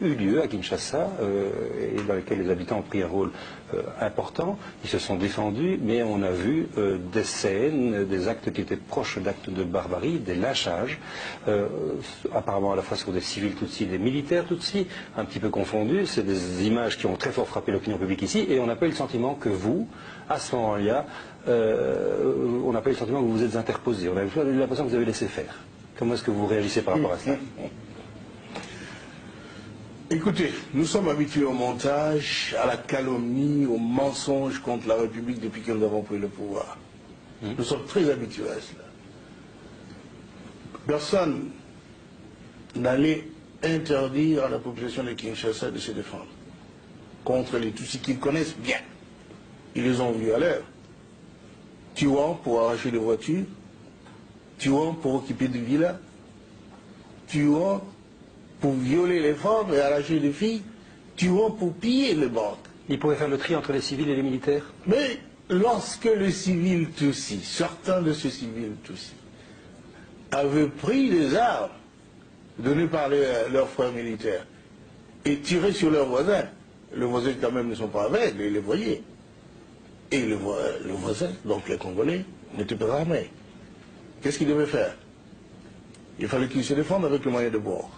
eu lieu à Kinshasa et dans lesquels les habitants ont pris un rôle important. Ils se sont défendus, mais on a vu des scènes, des actes qui étaient proches d'actes de barbarie, des lynchages, apparemment à la fois sur des civils Tutsis et des militaires Tutsis, un petit peu confondus. C'est des images qui ont très fort frappé l'opinion publique ici, et on n'a pas eu le sentiment que vous, à ce moment-là, on n'a pas eu le sentiment que vous vous êtes interposé. On a eu l'impression que vous avez laissé faire. Comment est-ce que vous réagissez par rapport à cela? Écoutez, nous sommes habitués au montage, à la calomnie, au mensonge contre la République depuis que nous avons pris le pouvoir. Nous sommes très habitués à cela. Personne n'allait interdire à la population de Kinshasa de se défendre contre les Tutsis qu'ils connaissent bien. Ils les ont vus à l'heure. Tuant pour arracher des voitures, tuant pour occuper des villas, tuant pour violer les femmes et arracher les filles, tuant pour piller les banques. Ils pourraient faire le tri entre les civils et les militaires? Mais lorsque les civils Tutsis, certains de ces civils Tutsis, avaient pris des armes données par leurs frères militaires et tiré sur leurs voisins, les voisins quand même ne sont pas aveugles, ils les voyaient. Et le voisin, donc les Congolais, n'étaient pas armés. Qu'est-ce qu'ils devaient faire? Il fallait qu'ils se défendent avec le moyen de bord.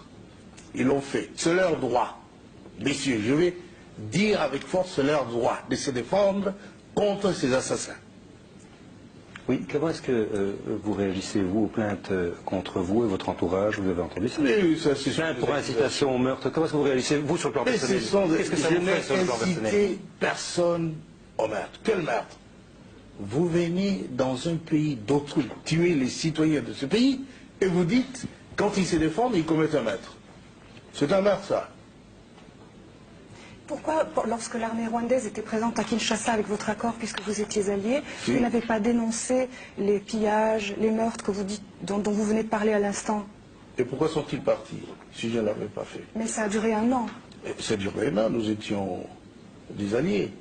Ils l'ont fait. C'est leur droit. Messieurs, je vais dire avec force, c'est leur droit de se défendre contre ces assassins. Oui, comment est-ce que vous réagissez, vous, aux plaintes contre vous et votre entourage? Vous avez entendu ça? Plainte pour incitation au meurtre. Comment est-ce que vous réagissez, vous, sur le plan personnel? Qu'est-ce que ça vous fait sur le plan personnel? Je n'ai incité personne au meurtre. Quel meurtre? Vous venez dans un pays d'autrui, tuer les citoyens de ce pays, et vous dites, quand ils se défendent, ils commettent un meurtre. C'est un meurtre, ça. Pourquoi, lorsque l'armée rwandaise était présente à Kinshasa avec votre accord, puisque vous étiez alliés, vous n'avez pas dénoncé les pillages, les meurtres que vous dites, dont vous venez de parler à l'instant? Et pourquoi sont-ils partis, si je ne l'avais pas fait? Mais ça a duré un an. Ça a duré un an, nous étions des alliés.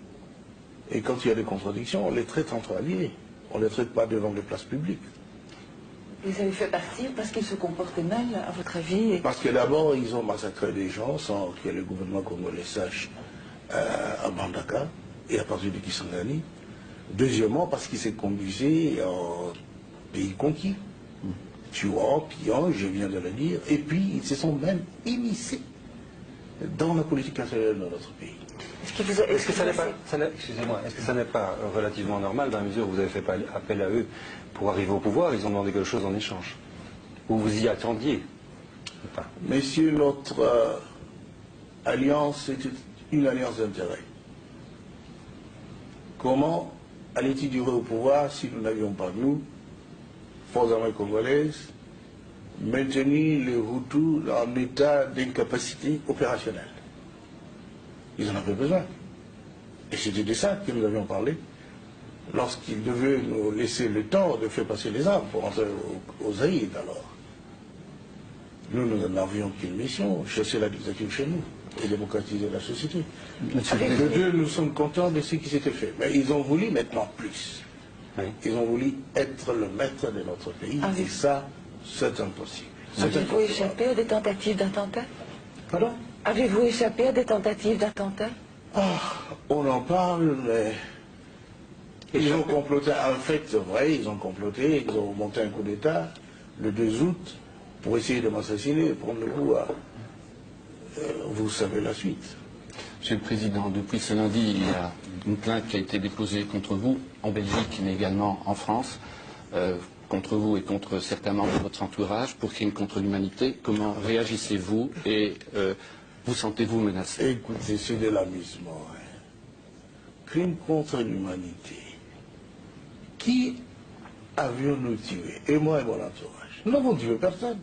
Et quand il y a des contradictions, on les traite entre alliés. On ne les traite pas devant les places publiques. Ils avaient fait partir parce qu'ils se comportaient mal, à votre avis? Parce que d'abord, ils ont massacré des gens sans que le gouvernement congolais sache à Bandaka et à partir de Kisangani. Deuxièmement, parce qu'ils s'est conduisé en pays conquis, tuant, pillant, je viens de le dire, et puis ils se sont même immiscés dans la politique intérieure de notre pays. Est-ce que ça n'est pas, excusez-moi, est-ce que ça n'est pas relativement normal dans la mesure où vous avez fait appel à eux pour arriver au pouvoir? Ils ont demandé quelque chose en échange. Ou vous y attendiez? Enfin. Messieurs, notre alliance était une alliance d'intérêt. Comment allait-il durer au pouvoir si nous n'avions pas, nous, forces armées congolaises, maintenu les Hutus en état d'incapacité opérationnelle? Ils en avaient besoin. Et c'était de ça que nous avions parlé lorsqu'ils devaient nous laisser le temps de faire passer les armes pour entrer aux Zaïd alors. Nous n'avions qu'une mission, chasser la dictature chez nous et démocratiser la société. Les deux, nous sommes contents de ce qui s'était fait. Mais ils ont voulu maintenant plus. Oui. Ils ont voulu être le maître de notre pays. Et ça, c'est impossible. Avez-vous échappé à des tentatives d'attentat? Pardon? Avez-vous échappé à des tentatives d'attentat? On en parle, mais ils ont comploté. En fait, c'est vrai, ils ont comploté, ils ont monté un coup d'État le 2 août pour essayer de m'assassiner, prendre le pouvoir. Vous savez la suite. Monsieur le Président, depuis ce lundi, il y a une plainte qui a été déposée contre vous, en Belgique, mais également en France, contre vous et contre certains membres de votre entourage, pour crime contre l'humanité. Comment réagissez-vous et vous sentez-vous menacé? Écoutez, c'est de l'amusement. Hein. Crime contre l'humanité. Qui avions-nous tué? Et moi et mon entourage. Nous n'avons tué personne.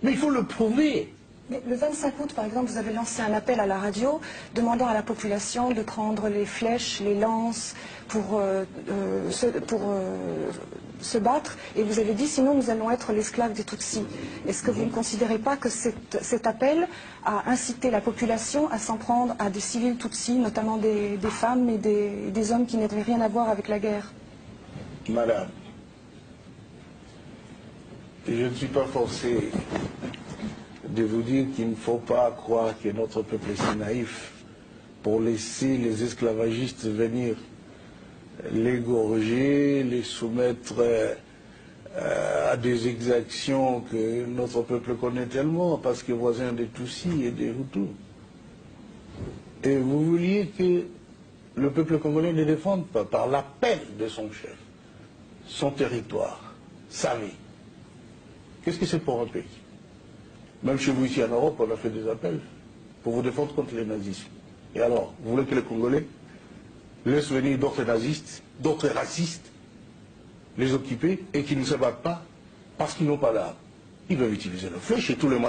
Mais il faut le prouver. Mais le 25 août, par exemple, vous avez lancé un appel à la radio demandant à la population de prendre les flèches, les lances pour se battre. Et vous avez dit, sinon nous allons être l'esclave des Tutsis. Est-ce que vous ne considérez pas que cet appel a incité la population à s'en prendre à des civils Tutsis, notamment des femmes et des hommes qui n'avaient rien à voir avec la guerre? Madame, je ne suis pas forcé de vous dire qu'il ne faut pas croire que notre peuple est si naïf pour laisser les esclavagistes venir l'égorger, les soumettre à des exactions que notre peuple connaît tellement, parce que voisin des Tutsis et des Hutus. Et vous vouliez que le peuple congolais ne défende pas, par l'appel de son chef, son territoire, sa vie. Qu'est-ce que c'est pour un pays? Même chez vous ici en Europe, on a fait des appels pour vous défendre contre les nazismes. Et alors, vous voulez que les Congolais laissent venir d'autres nazistes, d'autres racistes, les occuper et qu'ils ne se battent pas parce qu'ils n'ont pas d'armes? Ils doivent utiliser le flèche et tous les moyens.